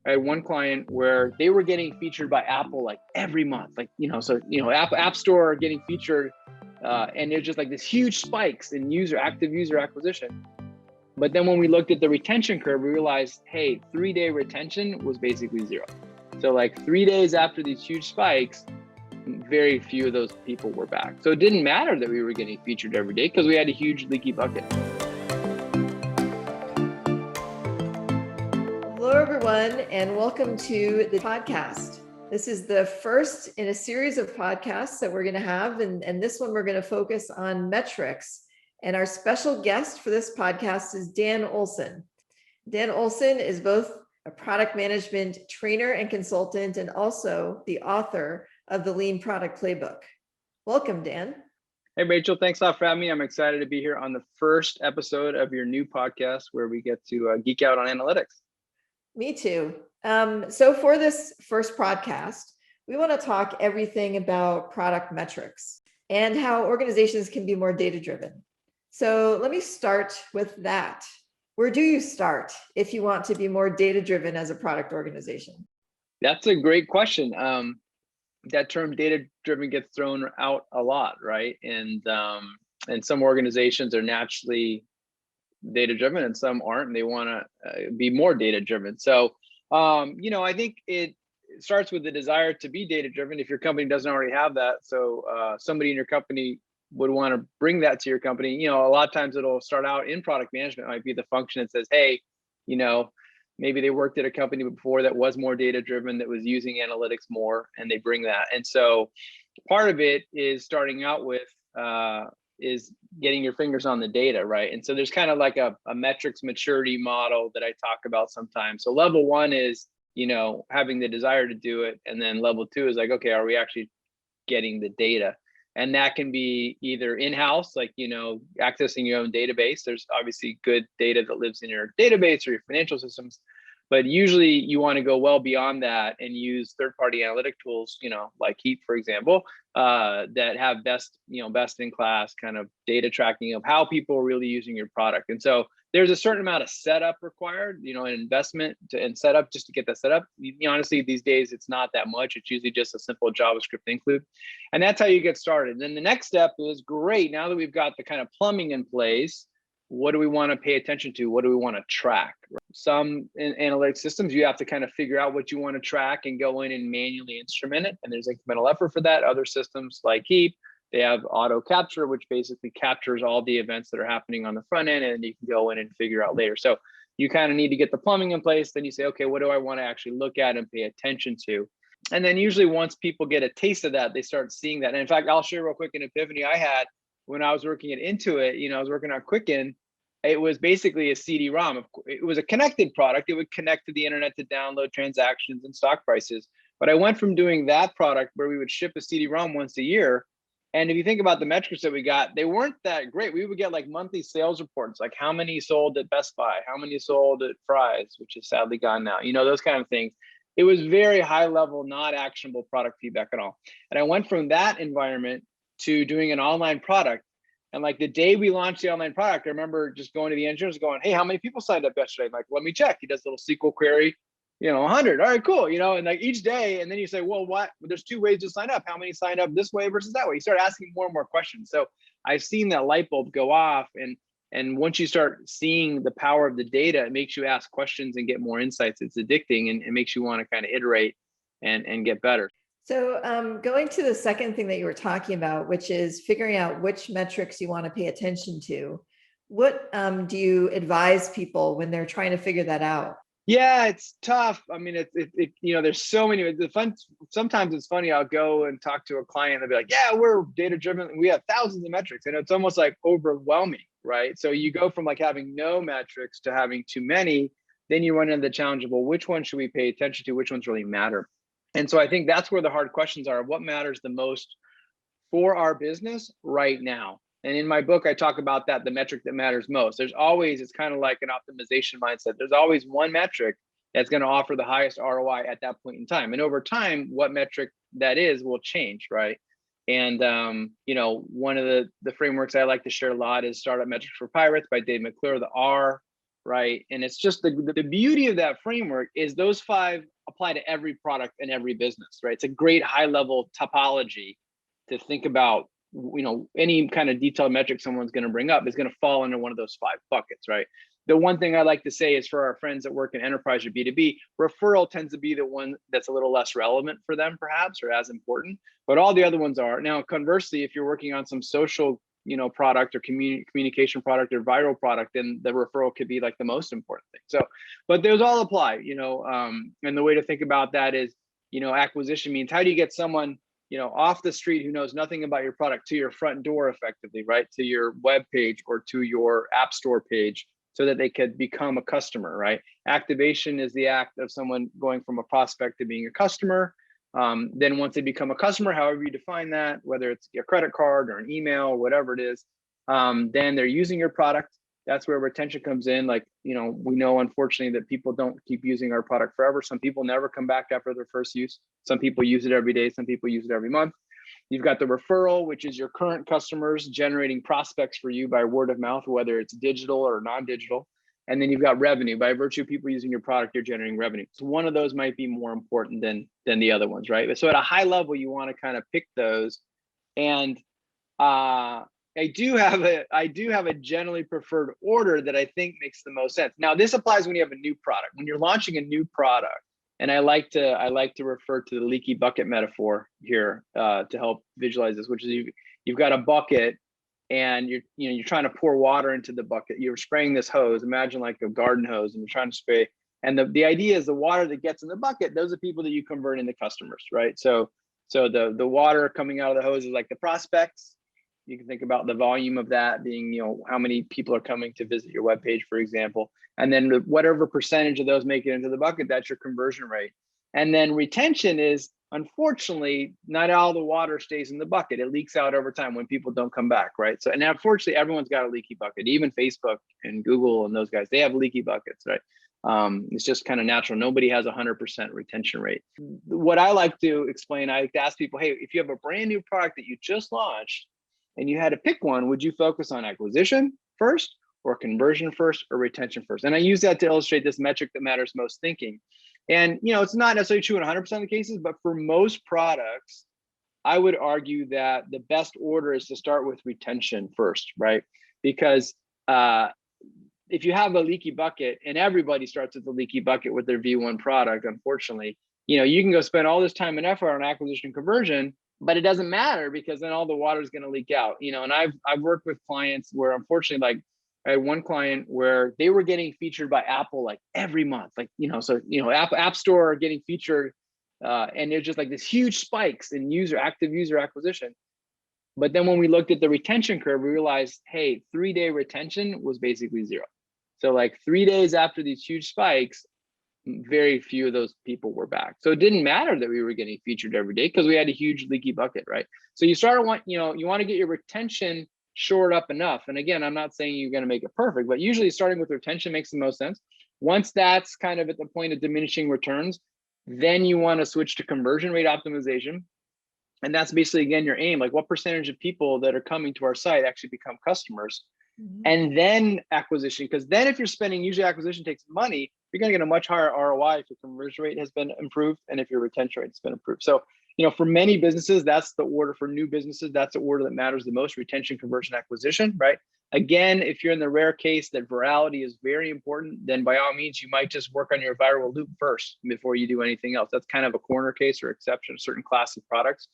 I had one client where they were getting featured by Apple like every month, like, App Store getting featured, and there's just like this huge spikes in active user acquisition. But then when we looked at the retention curve, we realized, hey, 3-day retention was basically zero. So like 3 days after these huge spikes, very few of those people were back. So it didn't matter that we were getting featured every day because we had a huge leaky bucket. Hello, everyone, and welcome to the podcast. This is the first in a series of podcasts that we're going to have, and this one we're going to focus on metrics. And our special guest for this podcast is Dan Olsen. Dan Olsen is both a product management trainer and consultant, and also the author of the Lean Product Playbook. Welcome, Dan. Hey, Rachel, thanks a lot for having me. I'm excited to be here on the first episode of your new podcast where we get to geek out on analytics. Me too. So for this first podcast, we want to talk everything about product metrics and how organizations can be more data-driven. So let me start with that. Where do you start if you want to be more data-driven as a product organization? That's a great question. That term data-driven gets thrown out a lot, right? And some organizations are naturally data-driven and some aren't, and they want to be more data-driven. So, I think it starts with the desire to be data-driven if your company doesn't already have that. So somebody in your company would want to bring that to your company. A lot of times it'll start out in product management. It might be the function that says, hey, maybe they worked at a company before that was more data-driven, that was using analytics more, and they bring that. And so part of it is starting out with is getting your fingers on the data, right? And so there's kind of like a metrics maturity model that I talk about sometimes. So level one is, having the desire to do it. And then level two is like, okay, are we actually getting the data? And that can be either in-house, like, accessing your own database. There's obviously good data that lives in your database or your financial systems, but usually you want to go well beyond that and use third-party analytic tools, like Heap, for example, that have best in class kind of data tracking of how people are really using your product. And so there's a certain amount of setup required, an investment and setup just to get that set up. Honestly, these days, it's not that much. It's usually just a simple JavaScript include. And that's how you get started. Then the next step is, great, now that we've got the kind of plumbing in place, what do we want to pay attention to? What do we want to track? Some analytic systems, you have to kind of figure out what you want to track and go in and manually instrument it. And there's incremental effort for that. Other systems like Heap, they have auto capture, which basically captures all the events that are happening on the front end, and you can go in and figure out later. So you kind of need to get the plumbing in place. Then you say, okay, what do I want to actually look at and pay attention to? And then usually once people get a taste of that, they start seeing that. And in fact, I'll share real quick an epiphany I had when I was working at Intuit. I was working on Quicken. It was basically a CD-ROM. It was a connected product. It would connect to the internet to download transactions and stock prices. But I went from doing that product where we would ship a CD-ROM once a year. And if you think about the metrics that we got, they weren't that great. We would get like monthly sales reports, like how many sold at Best Buy, how many sold at Fry's, which is sadly gone now, those kind of things. It was very high level, not actionable product feedback at all. And I went from that environment to doing an online product. And like the day we launched the online product, I remember just going to the engineers going, hey, how many people signed up yesterday? I'm like, let me check. He does a little SQL query, 100. All right, cool. And like each day, and then you say, well, what? There's two ways to sign up. How many signed up this way versus that way? You start asking more and more questions. So I've seen that light bulb go off. And once you start seeing the power of the data, it makes you ask questions and get more insights. It's addicting, and it makes you want to kind of iterate and get better. So going to the second thing that you were talking about, which is figuring out which metrics you want to pay attention to. What do you advise people when they're trying to figure that out? Yeah, it's tough. I mean, there's so many. Sometimes it's funny. I'll go and talk to a client and they'll be like, yeah, we're data driven. We have thousands of metrics. And it's almost like overwhelming, right? So you go from like having no metrics to having too many. Then you run into the challenge of, well, which one should we pay attention to? Which ones really matter? And so I think that's where the hard questions are. What matters the most for our business right now? And in my book, I talk about that, the metric that matters most. It's kind of like an optimization mindset. There's always one metric that's going to offer the highest ROI at that point in time. And over time, what metric that is will change, right? And, one of the frameworks I like to share a lot is Startup Metrics for Pirates by Dave McClure. The R right? And it's just the beauty of that framework is those 5 apply to every product and every business, right? It's a great high level topology to think about, any kind of detailed metric someone's going to bring up is going to fall into one of those 5 buckets, right? The one thing I like to say is for our friends that work in enterprise or B2B, referral tends to be the one that's a little less relevant for them, perhaps, or as important, but all the other ones are. Now, conversely, if you're working on some social, product or communication product or viral product, then the referral could be like the most important thing. So, but those all apply, and the way to think about that is, acquisition means how do you get someone, off the street who knows nothing about your product to your front door effectively, right? To your web page or to your app store page so that they could become a customer, right? Activation is the act of someone going from a prospect to being a customer. Then once they become a customer, however you define that, whether it's a credit card or an email, whatever it is, then they're using your product. That's where retention comes in. Like, we know, unfortunately, that people don't keep using our product forever. Some people never come back after their first use. Some people use it every day. Some people use it every month. You've got the referral, which is your current customers generating prospects for you by word of mouth, whether it's digital or non-digital. And then you've got revenue. By virtue of people using your product, you're generating revenue. So one of those might be more important than the other ones, right? So at a high level, you want to kind of pick those. And I do have a generally preferred order that I think makes the most sense. Now, this applies when you have a new product. When you're launching a new product, and I like to refer to the leaky bucket metaphor here to help visualize this, which is you've got a bucket and you're trying to pour water into the bucket. You're spraying this hose. Imagine like a garden hose, and you're trying to spray. And the idea is the water that gets in the bucket, those are people that you convert into customers, right? So the water coming out of the hose is like the prospects. You can think about the volume of that being, how many people are coming to visit your webpage, for example. And then whatever percentage of those make it into the bucket, that's your conversion rate. And then retention is, unfortunately, not all the water stays in the bucket. It leaks out over time when people don't come back, right? So, and unfortunately, everyone's got a leaky bucket. Even Facebook and Google and those guys, they have leaky buckets, right? It's just kind of natural. Nobody has 100% retention rate. What I like to explain, I like to ask people, hey, if you have a brand new product that you just launched, and you had to pick one, would you focus on acquisition first or conversion first or retention first? And I use that to illustrate this metric that matters most thinking. And, it's not necessarily true in 100% of the cases, but for most products, I would argue that the best order is to start with retention first, right? Because if you have a leaky bucket, and everybody starts with a leaky bucket with their V1 product, unfortunately, you can go spend all this time and effort on acquisition conversion, but it doesn't matter because then all the water is going to leak out, and I've worked with clients where, unfortunately, like I had one client where they were getting featured by Apple like every month, like, App Store getting featured, and there's just like this huge spikes in active user acquisition. But then when we looked at the retention curve, we realized, hey, 3-day retention was basically 0. So like 3 days after these huge spikes, very few of those people were back. So it didn't matter that we were getting featured every day because we had a huge leaky bucket, right? So you you want to get your retention shored up enough. And again, I'm not saying you're going to make it perfect, but usually starting with retention makes the most sense. Once that's kind of at the point of diminishing returns, then you want to switch to conversion rate optimization. And that's basically, again, your aim, like what percentage of people that are coming to our site actually become customers. Mm-hmm. And then acquisition, because then if you're spending, usually acquisition takes money, you're going to get a much higher ROI if your conversion rate has been improved and if your retention rate has been improved. So, for many businesses, that's the order. For new businesses, that's the order that matters the most: retention, conversion, acquisition, right? Again, if you're in the rare case that virality is very important, then by all means, you might just work on your viral loop first before you do anything else. That's kind of a corner case or exception, a certain class of products.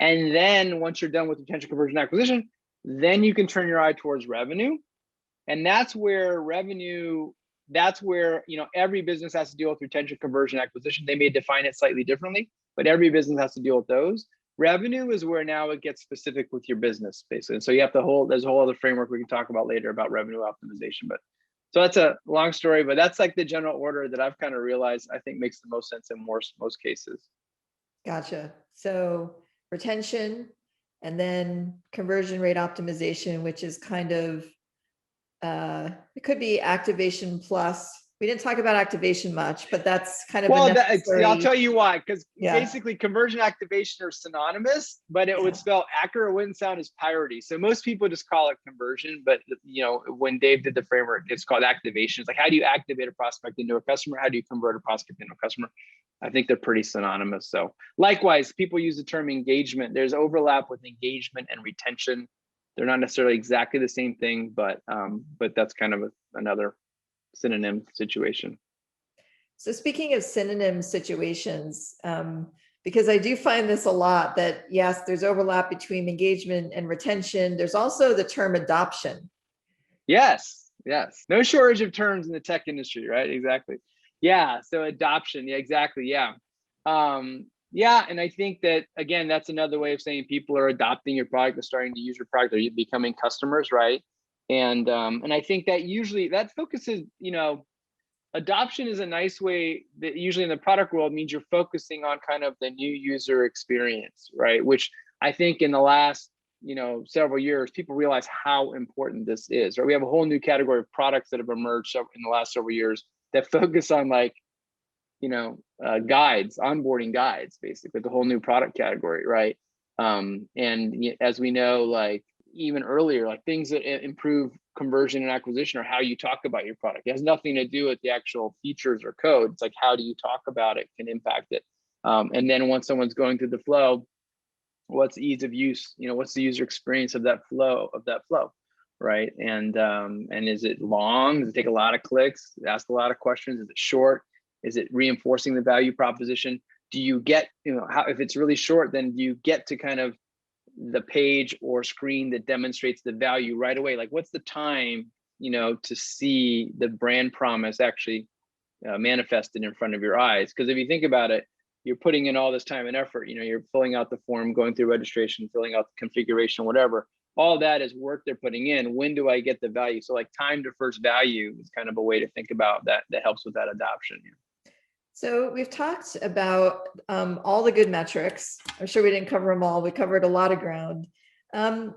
And then once you're done with retention, conversion, acquisition, then you can turn your eye towards revenue. And that's where every business has to deal with retention, conversion, acquisition. They may define it slightly differently, but every business has to deal with those. Revenue is where now it gets specific with your business, basically. And so there's a whole other framework we can talk about later about revenue optimization. But so that's a long story, but that's like the general order that I've kind of realized I think makes the most sense in most cases. Gotcha. So retention, and then conversion rate optimization, which is kind of, it could be activation plus We didn't talk about activation much, but that's kind of a Well, I'll necessary. tell you why, because Yeah. basically conversion activation are synonymous, but it would spell accurate wouldn't sound as priority. So most people just call it conversion, but when Dave did the framework, it's called activation. It's like, how do you activate a prospect into a customer? How do you convert a prospect into a customer? I think they're pretty synonymous. So likewise, people use the term engagement. There's overlap with engagement and retention. They're not necessarily exactly the same thing, but that's kind of another synonym situation. So speaking of synonym situations, because I do find this a lot, that yes, there's overlap between engagement and retention. There's also the term adoption. Yes. No shortage of terms in the tech industry, right? Exactly. Yeah. So adoption. Yeah, exactly. Yeah. And I think that, again, that's another way of saying people are adopting your product, they're starting to use your product, they're becoming customers, right? And I think that usually that focuses, adoption is a nice way that usually in the product world means you're focusing on kind of the new user experience, right? Which I think in the last, several years, people realize how important this is, right? We have a whole new category of products that have emerged in the last several years that focus on guides, onboarding guides, basically the whole new product category, right? And as we know, like even earlier, like things that improve conversion and acquisition are how you talk about your product. It has nothing to do with the actual features or code. It's like, how do you talk about it can impact it. And then once someone's going through the flow, what's ease of use? What's the user experience of that flow, right? And is it long? Does it take a lot of clicks? Ask a lot of questions? Is it short? Is it reinforcing the value proposition? Do you get, if it's really short, then do you get to kind of the page or screen that demonstrates the value right away? Like, what's the time, to see the brand promise actually manifested in front of your eyes? Because if you think about it, you're putting in all this time and effort. You're filling out the form, going through registration, filling out the configuration, whatever. All that is work they're putting in. When do I get the value? So like time to first value is kind of a way to think about that helps with that adoption. So we've talked about all the good metrics. I'm sure we didn't cover them all. We covered a lot of ground.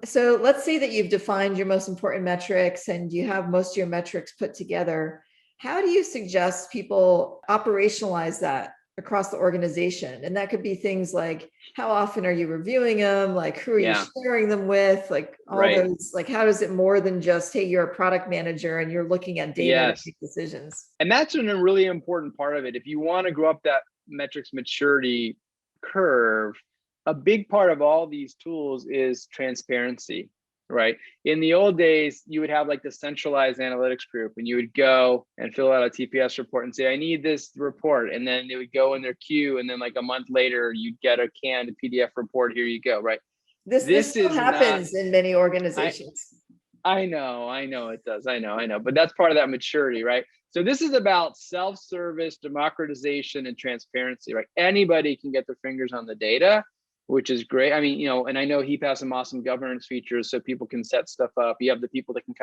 So let's say that you've defined your most important metrics and you have most of your metrics put together. How do you suggest people operationalize that across the organization? And that could be things like, how often are you reviewing them? Like, who are you sharing them with? Like all those, like, how is it more than just, hey, you're a product manager and you're looking at data to make decisions? And that's a really important part of it. If you want to grow up that metrics maturity curve, a big part of all these tools is transparency, right? In the old days, you would have like the centralized analytics group and you would go and fill out a TPS report and say, I need this report. And then they would go in their queue. And then like a month later, you'd get a canned PDF report. Here you go, right? This still happens in many organizations. I know it does. I know. But that's part of that maturity, right? So this is about self-service, democratization, and transparency, right? Anybody can get their fingers on the data, which is great. I mean, and I know HEAP has some awesome governance features so people can set stuff up. You have the people that can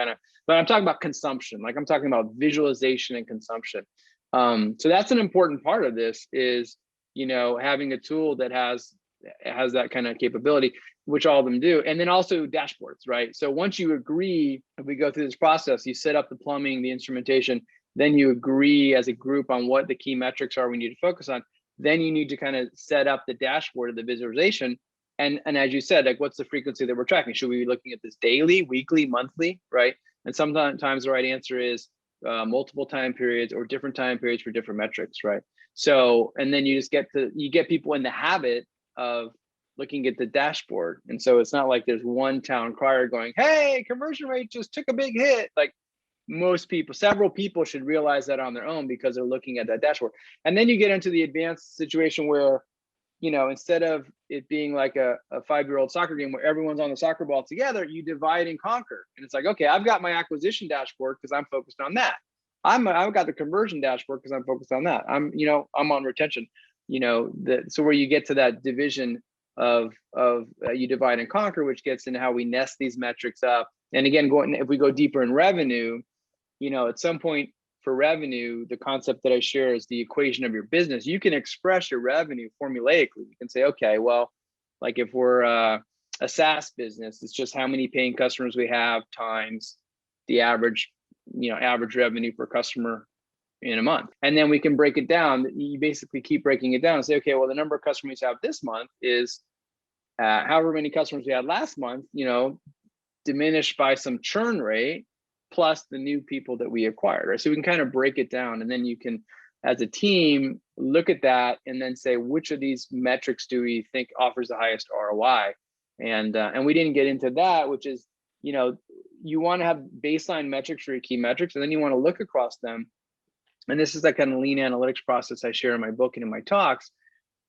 but I'm talking about consumption. Like I'm talking about visualization and consumption. So that's an important part of this is, having a tool that has that kind of capability, which all of them do. And then also dashboards, right? So once you agree, if we go through this process, you set up the plumbing, the instrumentation, then you agree as a group on what the key metrics are we need to focus on. Then you need to kind of set up the dashboard of the visualization. And as you said, like what's the frequency that we're tracking? Should we be looking at this daily, weekly, monthly, right? And sometimes the right answer is multiple time periods or different time periods for different metrics, right? So, and then you get people in the habit of looking at the dashboard. And so it's not like there's one town crier going, hey, conversion rate just took a big hit. Like several people should realize that on their own because they're looking at that dashboard. And then you get into the advanced situation where, instead of it being like a 5-year-old soccer game where everyone's on the soccer ball together, you divide and conquer. And it's like, okay, I've got my acquisition dashboard because I'm focused on that. I've got the conversion dashboard because I'm focused on that. I'm on retention, so where you get to that division of you divide and conquer, which gets into how we nest these metrics up. And again, if we go deeper in revenue, at some point for revenue, the concept that I share is the equation of your business. You can express your revenue formulaically. You can say, okay, well, like if we're a SaaS business, it's just how many paying customers we have times the average revenue per customer, in a month. And then we can break it down. You basically keep breaking it down and say, okay, well, the number of customers you have this month is however many customers we had last month, diminished by some churn rate plus the new people that we acquired, right? So we can kind of break it down, and then you can, as a team, look at that and then say, which of these metrics do we think offers the highest ROI? And we didn't get into that, which is, you want to have baseline metrics for your key metrics, and then you want to look across them. And this is that kind of lean analytics process I share in my book and in my talks,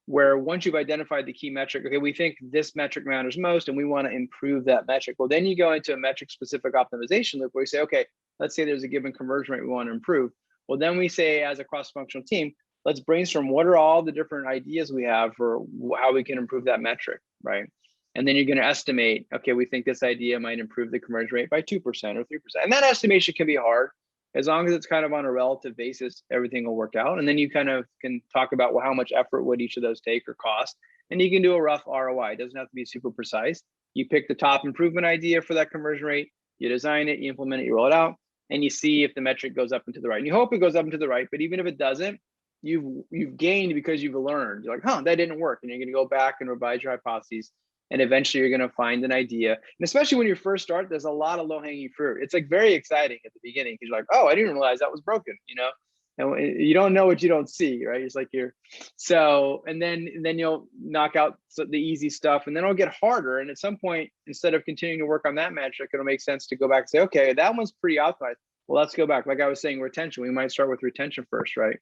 where once you've identified the key metric, okay, we think this metric matters most and we want to improve that metric. Well, then you go into a metric specific optimization loop where you say, okay, let's say there's a given conversion rate we want to improve. Well, then we say, as a cross-functional team, let's brainstorm what are all the different ideas we have for how we can improve that metric, right? And then you're going to estimate, okay, we think this idea might improve the conversion rate by 2% or 3%. And that estimation can be hard. As long as it's kind of on a relative basis, everything will work out. And then you kind of can talk about, well, how much effort would each of those take or cost? And you can do a rough ROI. It doesn't have to be super precise. You pick the top improvement idea for that conversion rate, you design it, you implement it, you roll it out, and you see if the metric goes up and to the right. And you hope it goes up and to the right, but even if it doesn't, you've gained because you've learned. You're like, that didn't work. And you're going to go back and revise your hypotheses. And eventually you're going to find an idea. And especially when you first start, there's a lot of low-hanging fruit. It's like very exciting at the beginning because you're like, I didn't realize that was broken, and you don't know what you don't see, right? It's like and then you'll knock out the easy stuff, and then it'll get harder. And at some point, instead of continuing to work on that metric, it'll make sense to go back and say, okay, that one's pretty optimized. Well, let's go back. Like I was saying, retention, we might start with retention first, right?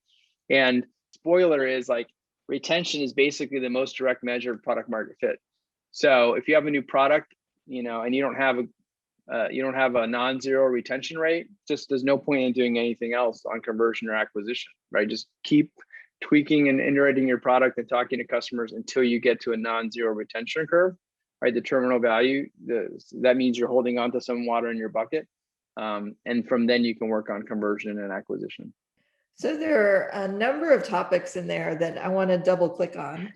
And spoiler is, like, retention is basically the most direct measure of product market fit. So if you have a new product, and you don't have a non-zero retention rate, just there's no point in doing anything else on conversion or acquisition, right? Just keep tweaking and iterating your product and talking to customers until you get to a non-zero retention curve, right? The terminal value, that means you're holding on to some water in your bucket. And from then you can work on conversion and acquisition. So there are a number of topics in there that I want to double click on.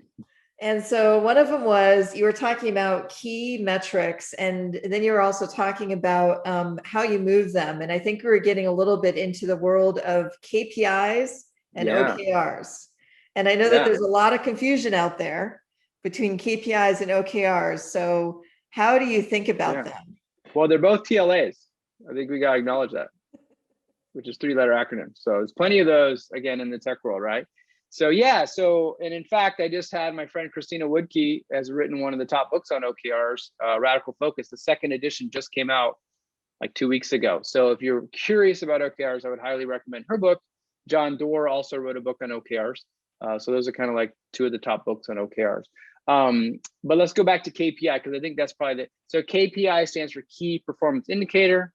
And so one of them was, you were talking about key metrics, and then you were also talking about how you move them. And I think we were getting a little bit into the world of KPIs and OKRs. And I know that there's a lot of confusion out there between KPIs and OKRs. So how do you think about them? Well, they're both TLAs. I think we got to acknowledge that, which is 3-letter acronyms. So there's plenty of those, again, in the tech world, right? So and in fact, I just had my friend Christina Woodkey has written one of the top books on OKRs, Radical Focus. The second edition just came out like 2 weeks ago. So if you're curious about OKRs, I would highly recommend her book. John Doerr also wrote a book on OKRs. So those are kind of like two of the top books on OKRs. But let's go back to KPI, because I think that's probably so KPI stands for Key Performance Indicator.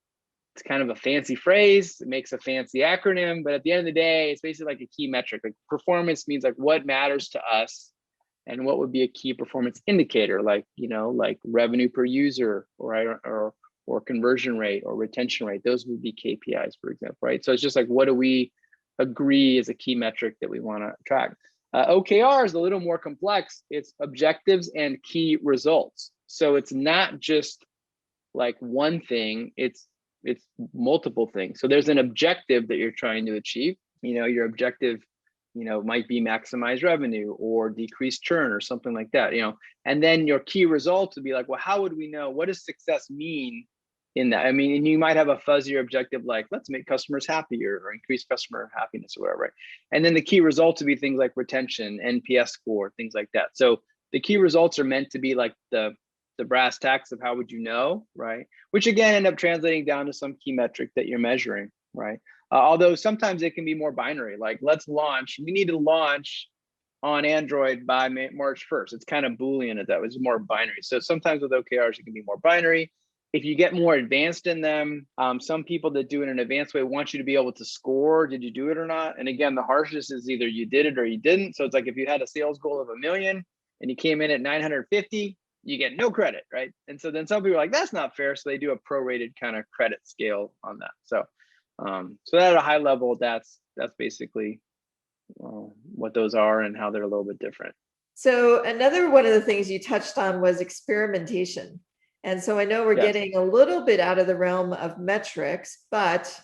It's kind of a fancy phrase. It makes a fancy acronym, but at the end of the day, it's basically like a key metric. Like performance means like what matters to us, and what would be a key performance indicator, like like revenue per user, or conversion rate or retention rate. Those would be KPIs, for example, right? So it's just like, what do we agree is a key metric that we want to track? OKR is a little more complex. It's objectives and key results. So it's not just like one thing. It's multiple things. So there's an objective that you're trying to achieve. Your objective, might be maximize revenue or decrease churn or something like that, and then your key results would be like, well, how would we know, what does success mean in that? I mean, and you might have a fuzzier objective, like let's make customers happier or increase customer happiness or whatever, right? And then the key results would be things like retention, NPS score, things like that. So the key results are meant to be like the brass tacks of how would you know, right? Which again end up translating down to some key metric that you're measuring, right? Although sometimes it can be more binary, like we need to launch on Android by March 1st. It's kind of Boolean at that, it's more binary. So sometimes with OKRs, it can be more binary. If you get more advanced in them, some people that do it in an advanced way want you to be able to score, did you do it or not? And again, the harshest is either you did it or you didn't. So it's like if you had a sales goal of 1 million and you came in at 950, you get no credit, right? And so then some people are like, that's not fair. So they do a prorated kind of credit scale on that. So at a high level, that's basically what those are and how they're a little bit different. So another one of the things you touched on was experimentation. And so I know we're getting a little bit out of the realm of metrics, but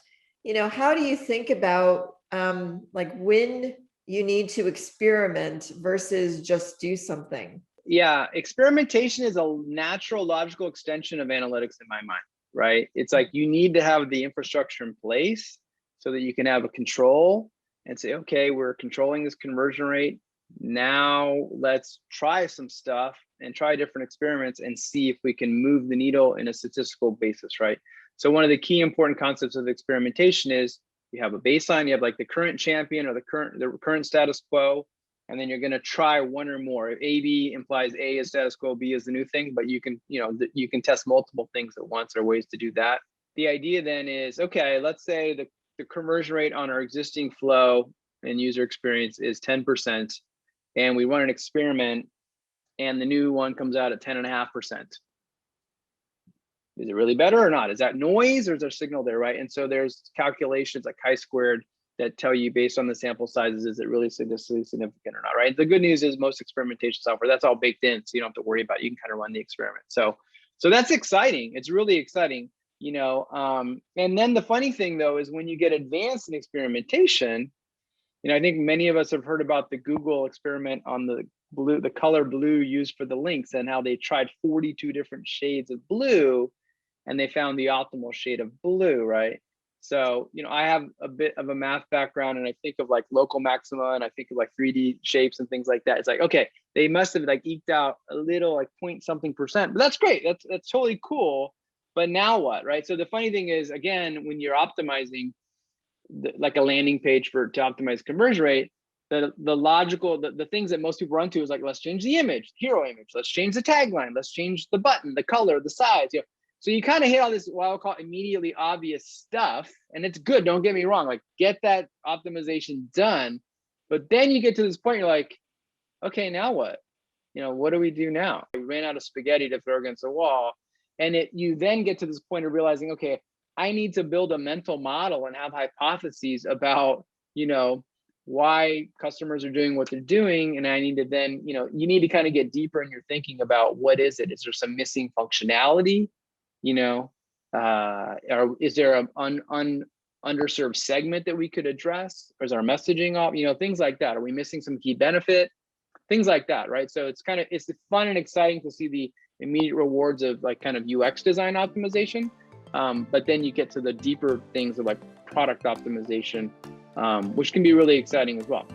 how do you think about like when you need to experiment versus just do something? Yeah, experimentation is a natural, logical extension of analytics in my mind, right? It's like you need to have the infrastructure in place so that you can have a control and say, okay, we're controlling this conversion rate. Now let's try some stuff and try different experiments and see if we can move the needle in a statistical basis, right? So one of the key important concepts of experimentation is you have a baseline, you have like the current champion or the current status quo, and then you're going to try one or more. A, B implies A is status quo, B is the new thing, but you can, you can test multiple things at once. There are ways to do that. The idea then is, okay, let's say the conversion rate on our existing flow and user experience is 10%, and we run an experiment and the new one comes out at 10.5%. Is it really better or not? Is that noise or is there signal there, right? And so there's calculations like chi-squared that tell you based on the sample sizes, is it really statistically significant or not, right? The good news is most experimentation software, that's all baked in, so you don't have to worry about it. You can kind of run the experiment. So that's exciting. It's really exciting, and then the funny thing though, is when you get advanced in experimentation, I think many of us have heard about the Google experiment on the color blue used for the links and how they tried 42 different shades of blue and they found the optimal shade of blue, right? So, I have a bit of a math background and I think of like local maxima and I think of like 3D shapes and things like that. It's like, okay, they must have like eked out a little like point something percent, but that's great. That's totally cool. But now what, right? So the funny thing is, again, when you're optimizing like a landing page to optimize conversion rate, the logical, the things that most people run to is like, let's change the image, hero image, let's change the tagline, let's change the button, the color, the size, So you kind of hit all this, what I'll call immediately obvious stuff. And it's good, don't get me wrong, like get that optimization done. But then you get to this point, you're like, okay, now what? What do we do now? We ran out of spaghetti to throw against the wall. And you then get to this point of realizing, okay, I need to build a mental model and have hypotheses about, why customers are doing what they're doing. And I need to then, you need to kind of get deeper in your thinking about what is it? Is there some missing functionality? Or is there an underserved segment that we could address? Or is our messaging off? Things like that. Are we missing some key benefit? Things like that, right? So it's fun and exciting to see the immediate rewards of like kind of UX design optimization. But then you get to the deeper things of like product optimization, which can be really exciting as well.